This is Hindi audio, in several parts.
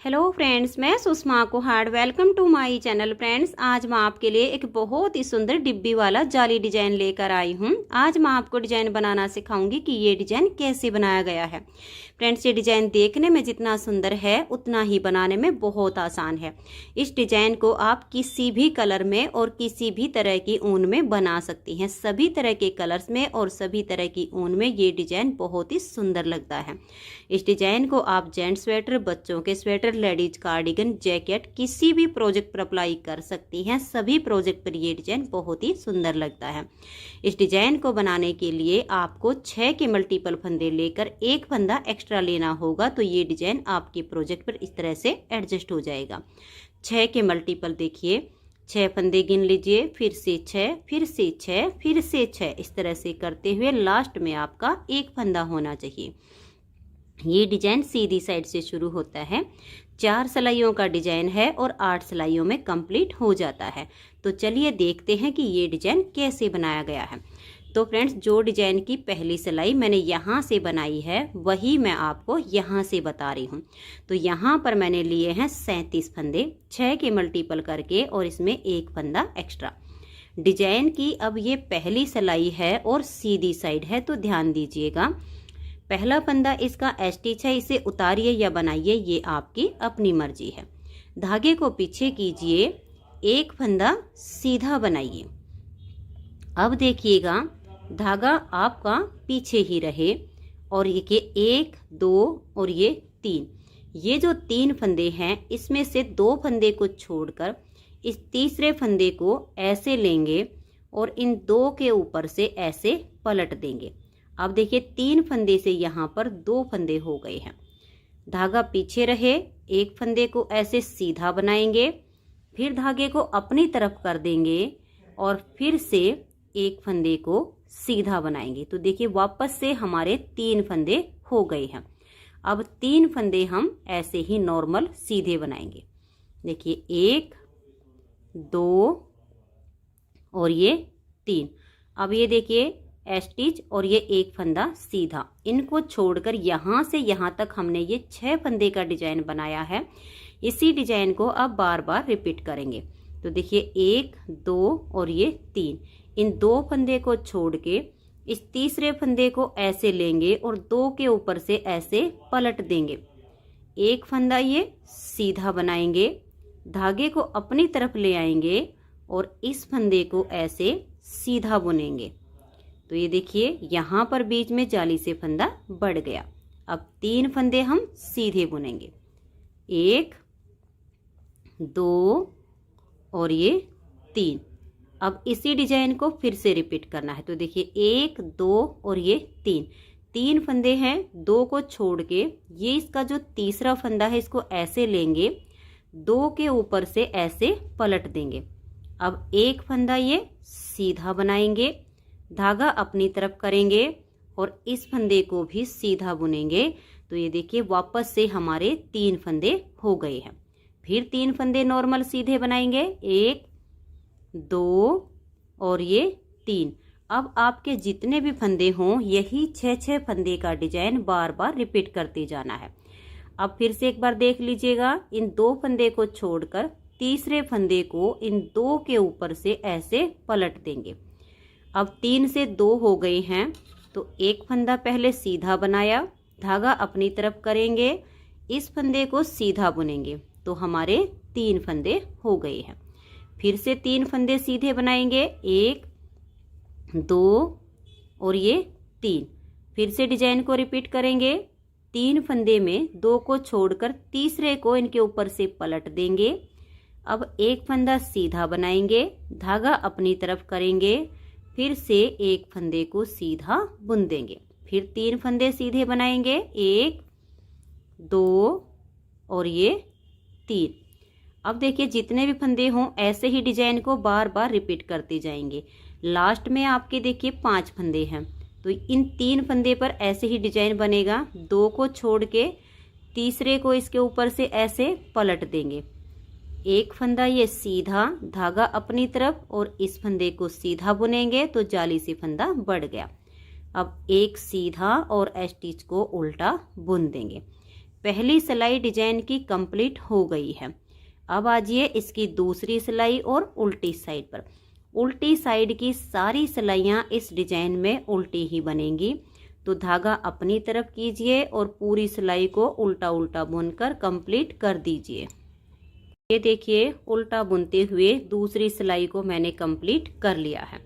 हेलो फ्रेंड्स, मैं Sushma Kuhad. Welcome to my channel. Friends, आज मैं आपके लिए एक बहुत ही सुंदर डिब्बी वाला जाली डिजाइन लेकर आई हूँ। आज मैं आपको डिजाइन बनाना सिखाऊंगी कि ये डिजाइन कैसे बनाया गया है। फ्रेंड्स, ये डिजाइन देखने में जितना सुंदर है उतना ही बनाने में बहुत आसान है। इस डिजाइन को आप किसी भी कलर में और किसी भी तरह की ऊन में बना सकती हैं। सभी तरह के कलर्स में और सभी तरह की ऊन में ये डिजाइन बहुत ही सुंदर लगता है। इस डिजाइन को आप जेंट्स स्वेटर, बच्चों के स्वेटर, लेडीज कार्डिगन, जैकेट किसी भी प्रोजेक्ट पर अप्लाई कर सकती हैं। सभी प्रोजेक्ट पर ये डिजाइन बहुत ही सुंदर लगता है। इस डिजाइन को बनाने के लिए आपको 6 के मल्टीपल फंदे लेकर एक फंदा एक्स्ट्रा लेना होगा, तो ये डिजाइन आपके प्रोजेक्ट पर इस तरह से एडजस्ट हो जाएगा। 6 के मल्टीपल देखिए, 6 फंदे गिन लीजिए, फिर से 6, फिर से 6, फिर से 6, इस तरह से करते हुए लास्ट में आपका एक फंदा होना चाहिए। ये डिजाइन सीधी साइड से शुरू होता है। 4 सिलाइयों का डिजाइन है और 8 सिलाइयों में कंप्लीट हो जाता है। तो चलिए देखते हैं कि ये डिजाइन कैसे बनाया गया है। तो फ्रेंड्स, जो डिजाइन की पहली सिलाई मैंने यहाँ से बनाई है वही मैं आपको यहाँ से बता रही हूँ। तो यहाँ पर मैंने लिए हैं 37 फंदे, 6 के मल्टीपल करके और इसमें एक फंदा एक्स्ट्रा। डिजाइन की अब ये पहली सिलाई है और सीधी साइड है, तो ध्यान दीजिएगा। पहला फंदा इसका स्टिच है, इसे उतारिए या बनाइए, ये आपकी अपनी मर्जी है। धागे को पीछे कीजिए, एक फंदा सीधा बनाइए। अब देखिएगा, धागा आपका पीछे ही रहे और ये 1, 2 और ये 3। ये जो 3 फंदे हैं इसमें से 2 फंदे को छोड़कर इस तीसरे फंदे को ऐसे लेंगे और इन 2 के ऊपर से ऐसे पलट देंगे। अब देखिए, 3 फंदे से यहाँ पर 2 फंदे हो गए हैं। धागा पीछे रहे, एक फंदे को ऐसे सीधा बनाएंगे, फिर धागे को अपनी तरफ कर देंगे और फिर से एक फंदे को सीधा बनाएंगे। तो देखिए, वापस से हमारे 3 फंदे हो गए हैं। अब 3 फंदे हम ऐसे ही नॉर्मल सीधे बनाएंगे। देखिए, 1, 2 और ये 3। अब ये देखिए स्टिच और ये एक फंदा सीधा, इनको छोड़कर यहाँ से यहाँ तक हमने ये 6 फंदे का डिजाइन बनाया है। इसी डिजाइन को अब बार बार रिपीट करेंगे। तो देखिए, 1, 2 और ये 3, इन 2 फंदे को छोड़ के इस तीसरे फंदे को ऐसे लेंगे और 2 के ऊपर से ऐसे पलट देंगे। एक फंदा ये सीधा बनाएंगे, धागे को अपनी तरफ ले आएंगे और इस फंदे को ऐसे सीधा बुनेंगे। तो ये देखिए, यहाँ पर बीच में जाली से फंदा बढ़ गया। अब 3 फंदे हम सीधे बुनेंगे, 1, 2 और ये 3। अब इसी डिजाइन को फिर से रिपीट करना है। तो देखिए, 1, 2 और ये 3 फंदे हैं, 2 को छोड़ के ये इसका जो तीसरा फंदा है इसको ऐसे लेंगे, 2 के ऊपर से ऐसे पलट देंगे। अब एक फंदा ये सीधा बनाएंगे, धागा अपनी तरफ करेंगे और इस फंदे को भी सीधा बुनेंगे। तो ये देखिए, वापस से हमारे 3 फंदे हो गए हैं। फिर 3 फंदे नॉर्मल सीधे बनाएंगे, 1, 2 और ये 3। अब आपके जितने भी फंदे हों यही 6 फंदे का डिजाइन बार बार रिपीट करते जाना है। अब फिर से एक बार देख लीजिएगा, इन 2 फंदे को छोड़कर तीसरे फंदे को इन 2 के ऊपर से ऐसे पलट देंगे। अब 3 से 2 हो गए हैं, तो एक फंदा पहले सीधा बनाया, धागा अपनी तरफ करेंगे, इस फंदे को सीधा बुनेंगे, तो हमारे 3 फंदे हो गए हैं। फिर से 3 फंदे सीधे बनाएंगे, 1, 2 और ये 3। फिर से डिजाइन को रिपीट करेंगे, 3 फंदे में 2 को छोड़कर तीसरे को इनके ऊपर से पलट देंगे। अब एक फंदा सीधा बनाएंगे, धागा अपनी तरफ करेंगे, फिर से एक फंदे को सीधा बुन देंगे। फिर 3 फंदे सीधे बनाएंगे, 1, 2 और ये 3। अब देखिए, जितने भी फंदे हों ऐसे ही डिजाइन को बार बार रिपीट करते जाएंगे। लास्ट में आपके देखिए 5 फंदे हैं, तो इन 3 फंदे पर ऐसे ही डिजाइन बनेगा। 2 को छोड़ के तीसरे को इसके ऊपर से ऐसे पलट देंगे, एक फंदा ये सीधा, धागा अपनी तरफ और इस फंदे को सीधा बुनेंगे, तो जाली से फंदा बढ़ गया। अब एक सीधा और स्टिच को उल्टा बुन देंगे। पहली सिलाई डिजाइन की कंप्लीट हो गई है। अब आजिए इसकी दूसरी सिलाई और उल्टी साइड पर। उल्टी साइड की सारी सिलाइयाँ इस डिजाइन में उल्टी ही बनेंगी, तो धागा अपनी तरफ कीजिए और पूरी सिलाई को उल्टा उल्टा बुनकर कंप्लीट कर दीजिए। ये देखिए उल्टा बुनते हुए दूसरी सिलाई को मैंने कंप्लीट कर लिया है।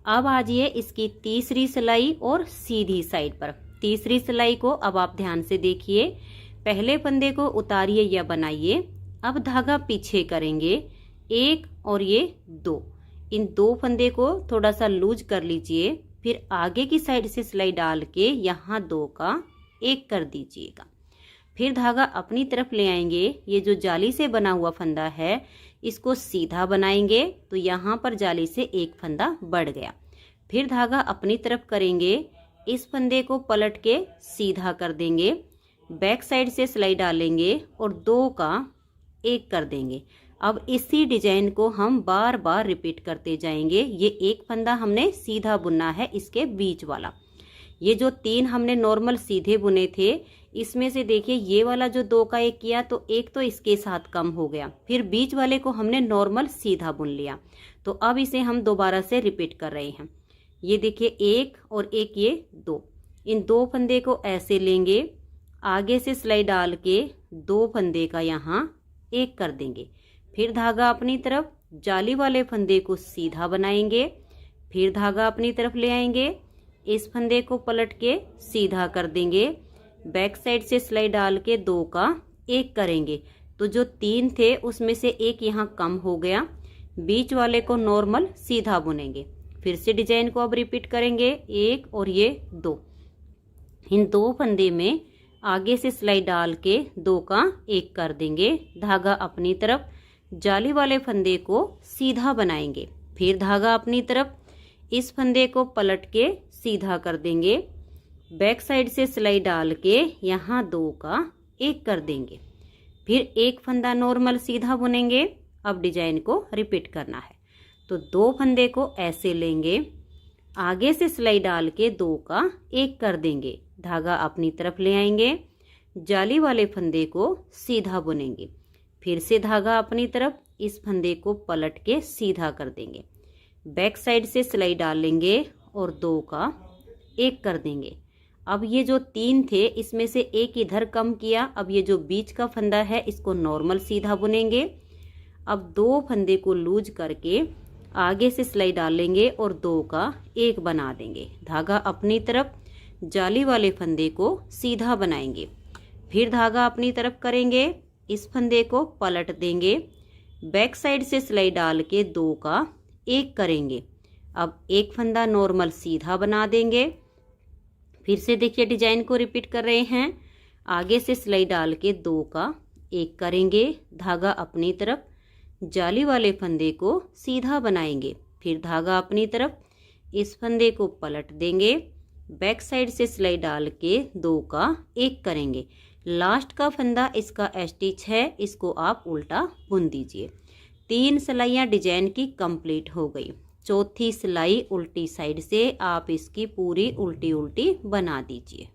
अब आजिए इसकी तीसरी सिलाई और सीधी साइड पर। तीसरी सिलाई को अब आप ध्यान से देखिए, पहले फंदे को उतारिए या बनाइए। अब धागा पीछे करेंगे, एक और ये दो, इन दो फंदे को थोड़ा सा लूज कर लीजिए। फिर आगे की साइड से सिलाई डाल के यहाँ दो का एक कर दीजिएगा। फिर धागा अपनी तरफ ले आएंगे। ये जो जाली से बना हुआ फंदा है इसको सीधा बनाएंगे, तो यहाँ पर जाली से एक फंदा बढ़ गया। फिर धागा अपनी तरफ करेंगे, इस फंदे को पलट के सीधा कर देंगे, बैक साइड से सिलाई डालेंगे और दो का एक कर देंगे। अब इसी डिजाइन को हम बार बार रिपीट करते जाएंगे। ये एक फंदा हमने सीधा बुनना है, इसके बीच वाला। ये जो तीन हमने नॉर्मल सीधे बुने थे, इसमें से देखिए ये वाला जो दो का एक किया तो एक तो इसके साथ कम हो गया, फिर बीच वाले को हमने नॉर्मल सीधा बुन लिया। तो अब इसे हम दोबारा से रिपीट कर रहे हैं। ये देखिए एक और एक, ये दो, इन दो फंदे को ऐसे लेंगे, आगे से सिलाई डाल के दो फंदे का यहाँ एक कर देंगे। फिर धागा अपनी तरफ, जाली वाले फंदे को सीधा बनाएंगे, फिर धागा अपनी तरफ ले आएंगे, इस फंदे को पलट के सीधा कर देंगे, बैक साइड से सिलाई डाल के दो का एक करेंगे। तो जो तीन थे उसमें से एक यहाँ कम हो गया, बीच वाले को नॉर्मल सीधा बुनेंगे। फिर से डिजाइन को अब रिपीट करेंगे, एक और ये दो, इन दो फंदे में आगे से सिलाई डाल के दो का एक कर देंगे, धागा अपनी तरफ, जाली वाले फंदे को सीधा बनाएंगे। फिर धागा अपनी तरफ, इस फंदे को पलट के सीधा कर देंगे, बैक साइड से सिलाई डाल के यहाँ दो का एक कर देंगे। फिर एक फंदा नॉर्मल सीधा बुनेंगे। अब डिजाइन को रिपीट करना है, तो दो फंदे को ऐसे लेंगे, आगे से सिलाई डाल के दो का एक कर देंगे, धागा अपनी तरफ ले आएंगे, जाली वाले फंदे को सीधा बुनेंगे। फिर से धागा अपनी तरफ, इस फंदे को पलट के सीधा कर देंगे, बैक साइड से सिलाई डाल लेंगे और दो का एक कर देंगे। अब ये जो तीन थे इसमें से एक इधर कम किया, अब ये जो बीच का फंदा है इसको नॉर्मल सीधा बुनेंगे। अब दो फंदे को लूज करके आगे से सिलाई डालेंगे और दो का एक बना देंगे, धागा अपनी तरफ, जाली वाले फंदे को सीधा बनाएंगे। फिर धागा अपनी तरफ करेंगे, इस फंदे को पलट देंगे, बैक साइड से सिलाई डाल के दो का एक करेंगे। अब एक फंदा नॉर्मल सीधा बना देंगे। फिर से देखिए डिजाइन को रिपीट कर रहे हैं, आगे से सिलाई डाल के दो का एक करेंगे, धागा अपनी तरफ, जाली वाले फंदे को सीधा बनाएंगे। फिर धागा अपनी तरफ, इस फंदे को पलट देंगे, बैक साइड से सिलाई डाल के दो का एक करेंगे। लास्ट का फंदा इसका स्टिच है, इसको आप उल्टा बुन दीजिए। तीन सिलाइयाँ डिजाइन की कंप्लीट हो गई। चौथी सिलाई उल्टी साइड से आप इसकी पूरी उल्टी उल्टी बना दीजिए।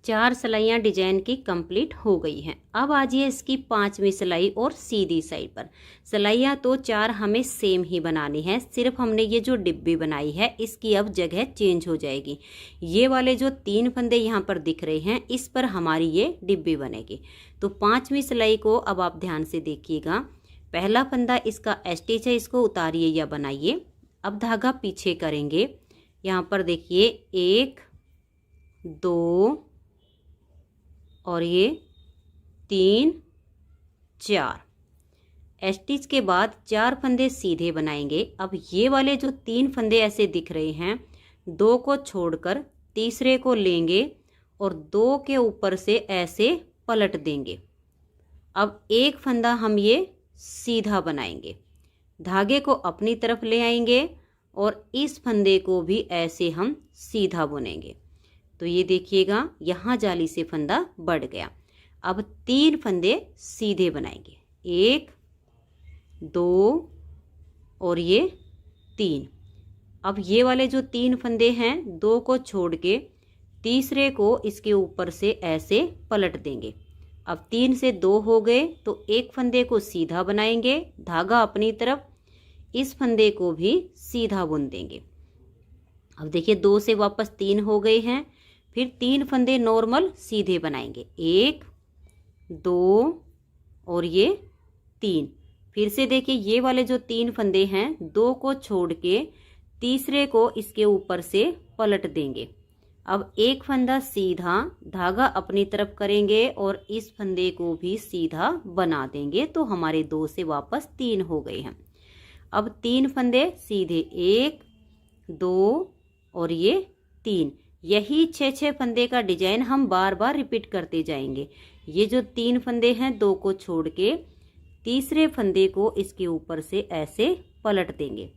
चार सिलाइयाँ डिजाइन की कंप्लीट हो गई हैं। अब आजिए इसकी पांचवी सिलाई और सीधी साइड पर। सिलाइयाँ तो चार हमें सेम ही बनानी है, सिर्फ हमने ये जो डिब्बी बनाई है इसकी अब जगह चेंज हो जाएगी। ये वाले जो तीन फंदे यहाँ पर दिख रहे हैं इस पर हमारी ये डिब्बी बनेगी। तो पांचवी सिलाई को अब आप ध्यान से देखिएगा। पहला फंदा इसका स्टिच है, इसको उतारिए या बनाइए। अब धागा पीछे करेंगे, यहाँ पर देखिए एक, दो और ये तीन, चार। स्टिच के बाद चार फंदे सीधे बनाएंगे। अब ये वाले जो तीन फंदे ऐसे दिख रहे हैं, दो को छोड़कर तीसरे को लेंगे और दो के ऊपर से ऐसे पलट देंगे। अब एक फंदा हम ये सीधा बनाएंगे, धागे को अपनी तरफ ले आएंगे और इस फंदे को भी ऐसे हम सीधा बुनेंगे। तो ये देखिएगा यहाँ जाली से फंदा बढ़ गया। अब तीन फंदे सीधे बनाएंगे, एक, दो और ये तीन। अब ये वाले जो तीन फंदे हैं, दो को छोड़ के तीसरे को इसके ऊपर से ऐसे पलट देंगे। अब 3 से 2 हो गए तो एक फंदे को सीधा बनाएंगे, धागा अपनी तरफ, इस फंदे को भी सीधा बुन देंगे। अब देखिए 2 से वापस 3 हो गए हैं, फिर 3 फंदे नॉर्मल सीधे बनाएंगे, 1 2 और ये 3। फिर से देखिए ये वाले जो 3 फंदे हैं 2 को छोड़ के तीसरे को इसके ऊपर से पलट देंगे। अब एक फंदा सीधा, धागा अपनी तरफ करेंगे और इस फंदे को भी सीधा बना देंगे, तो हमारे 2 से वापस 3 हो गए हैं। अब 3 फंदे सीधे, 1 2 और ये 3। यही 6 फंदे का डिजाइन हम बार बार रिपीट करते जाएंगे। ये जो 3 फंदे हैं 2 को छोड़ के तीसरे फंदे को इसके ऊपर से ऐसे पलट देंगे।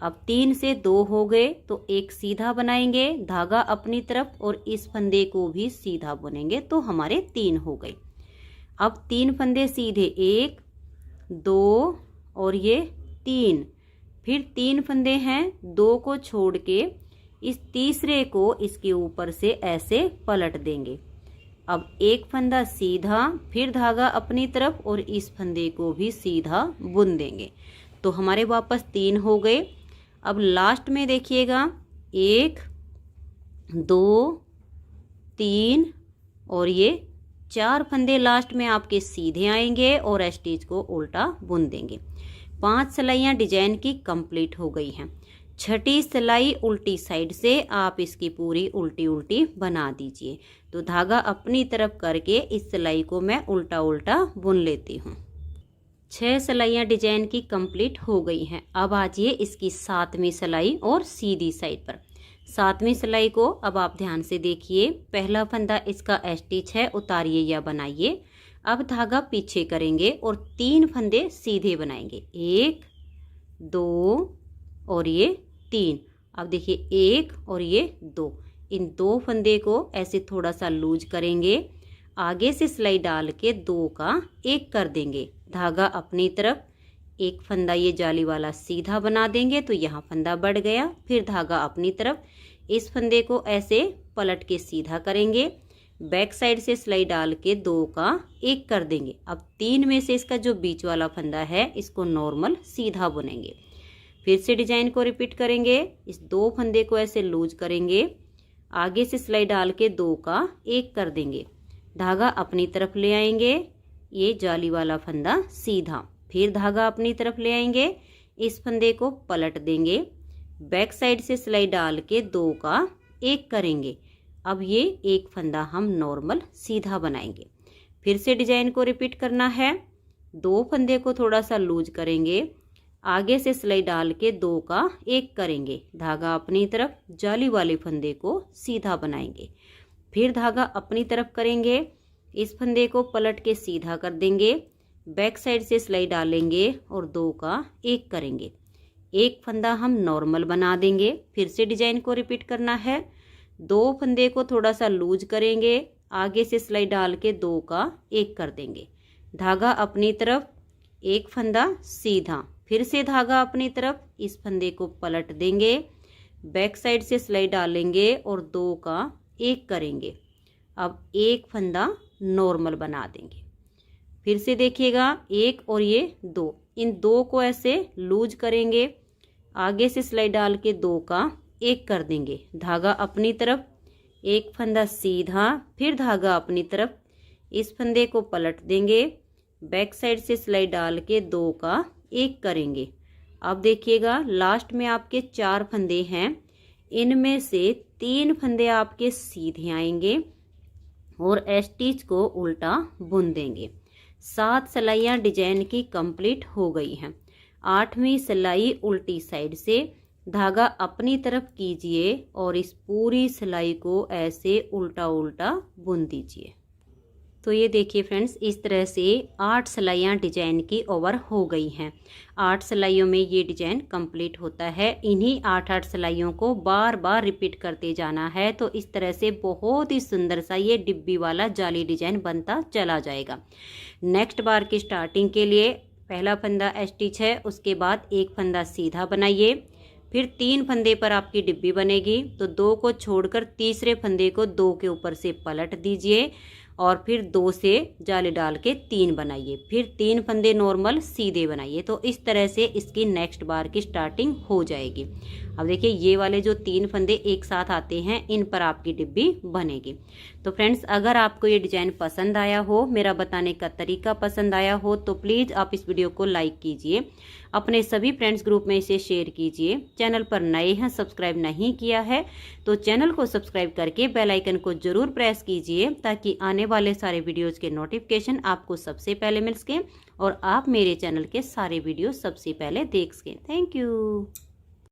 अब 3 से 2 हो गए तो एक सीधा बनाएंगे, धागा अपनी तरफ और इस फंदे को भी सीधा बुनेंगे, तो हमारे 3 हो गए। अब 3 फंदे सीधे, 1 2 और ये 3। फिर 3 फंदे हैं, 2 को छोड़ के इस तीसरे को इसके ऊपर से ऐसे पलट देंगे। अब एक फंदा सीधा, फिर धागा अपनी तरफ और इस फंदे को भी सीधा बुन देंगे, तो हमारे वापस 3 हो गए। अब लास्ट में देखिएगा 1 2 3 और ये 4 फंदे लास्ट में आपके सीधे आएंगे और स्टिच को उल्टा बुन देंगे। 5 सिलाइयाँ डिजाइन की कंप्लीट हो गई हैं। छठी सिलाई उल्टी साइड से आप इसकी पूरी उल्टी उल्टी बना दीजिए। तो धागा अपनी तरफ करके इस सिलाई को मैं उल्टा उल्टा बुन लेती हूँ। 6 सिलाइयाँ डिजाइन की कंप्लीट हो गई हैं। अब आ जाइए इसकी 7वीं सिलाई और सीधी साइड पर। 7वीं सिलाई को अब आप ध्यान से देखिए। पहला फंदा इसका स्टिच है, उतारिए या बनाइए। अब धागा पीछे करेंगे और 3 फंदे सीधे बनाएंगे, 1 2 और ये 3। अब देखिए 1 और ये 2, इन 2 फंदे को ऐसे थोड़ा सा लूज करेंगे, आगे से सिलाई डाल के 2 का 1 कर देंगे, धागा अपनी तरफ, एक फंदा ये जाली वाला सीधा बना देंगे तो यहाँ फंदा बढ़ गया। फिर धागा अपनी तरफ, इस फंदे को ऐसे पलट के सीधा करेंगे, बैक साइड से सिलाई डाल के 2 का 1 कर देंगे। अब 3 में से इसका जो बीच वाला फंदा है इसको नॉर्मल सीधा बुनेंगे। फिर से डिजाइन को रिपीट करेंगे, इस 2 फंदे को ऐसे लूज करेंगे, आगे से सिलाई डाल के 2 का 1 कर देंगे, धागा अपनी तरफ ले आएंगे, ये जाली वाला फंदा सीधा, फिर धागा अपनी तरफ ले आएंगे, इस फंदे को पलट देंगे, बैक साइड से सिलाई डाल के 2 का 1 करेंगे। अब ये एक फंदा हम नॉर्मल सीधा बनाएंगे। फिर से डिजाइन को रिपीट करना है, 2 फंदे को थोड़ा सा लूज करेंगे, आगे से सिलाई डाल के 2 का 1 करेंगे, धागा अपनी तरफ, जाली वाले फंदे को सीधा बनाएंगे, फिर धागा अपनी तरफ करेंगे, इस फंदे को पलट के सीधा कर देंगे, बैक साइड से सिलाई डालेंगे और 2 का 1 करेंगे, एक फंदा हम नॉर्मल बना देंगे। फिर से डिजाइन को रिपीट करना है, 2 फंदे को थोड़ा सा लूज करेंगे, आगे से सिलाई डाल के 2 का 1 कर देंगे, धागा अपनी तरफ, एक फंदा सीधा, फिर से धागा अपनी तरफ, इस फंदे को पलट देंगे, बैक साइड से सिलाई डालेंगे और 2 का 1 करेंगे। अब एक फंदा नॉर्मल बना देंगे। फिर से देखिएगा 1 और ये 2, इन 2 को ऐसे लूज करेंगे, आगे से सिलाई डाल के 2 का 1 कर देंगे, धागा अपनी तरफ, एक फंदा सीधा, फिर धागा अपनी तरफ, इस फंदे को पलट देंगे, बैक साइड से सिलाई डाल के 2 का 1 करेंगे। अब देखिएगा लास्ट में आपके 4 फंदे हैं, इनमें से 3 फंदे आपके सीधे आएंगे और स्टिच को उल्टा बुन देंगे। 7 सिलाइयाँ डिजाइन की कंप्लीट हो गई हैं। 8वीं सिलाई उल्टी साइड से धागा अपनी तरफ कीजिए और इस पूरी सिलाई को ऐसे उल्टा उल्टा बुन दीजिए। तो ये देखिए फ्रेंड्स, इस तरह से 8 सिलाइयाँ डिजाइन की ओवर हो गई हैं। 8 सिलाइयों में ये डिजाइन कंप्लीट होता है। इन्हीं 8 सिलाइयों को बार बार रिपीट करते जाना है, तो इस तरह से बहुत ही सुंदर सा ये डिब्बी वाला जाली डिजाइन बनता चला जाएगा। नेक्स्ट बार की स्टार्टिंग के लिए पहला फंदा स्टिच है, उसके बाद एक फंदा सीधा बनाइए, फिर 3 फंदे पर आपकी डिब्बी बनेगी, तो 2 को छोड़कर तीसरे फंदे को 2 के ऊपर से पलट दीजिए और फिर 2 से जाली डाल के 3 बनाइए, फिर 3 फंदे नॉर्मल सीधे बनाइए। तो इस तरह से इसकी नेक्स्ट बार की स्टार्टिंग हो जाएगी। अब देखिए ये वाले जो 3 फंदे एक साथ आते हैं, इन पर आपकी डिब्बी बनेगी। तो फ्रेंड्स, अगर आपको ये डिजाइन पसंद आया हो, मेरा बताने का तरीका पसंद आया हो, तो प्लीज़ आप इस वीडियो को लाइक कीजिए, अपने सभी फ्रेंड्स ग्रुप में इसे शेयर कीजिए। चैनल पर नए हैं, सब्सक्राइब नहीं किया है तो चैनल को सब्सक्राइब करके बेल आइकन को जरूर प्रेस कीजिए, ताकि आने वाले सारे वीडियोस के नोटिफिकेशन आपको सबसे पहले मिल सके और आप मेरे चैनल के सारे वीडियो सबसे पहले देख सकें। Thank you.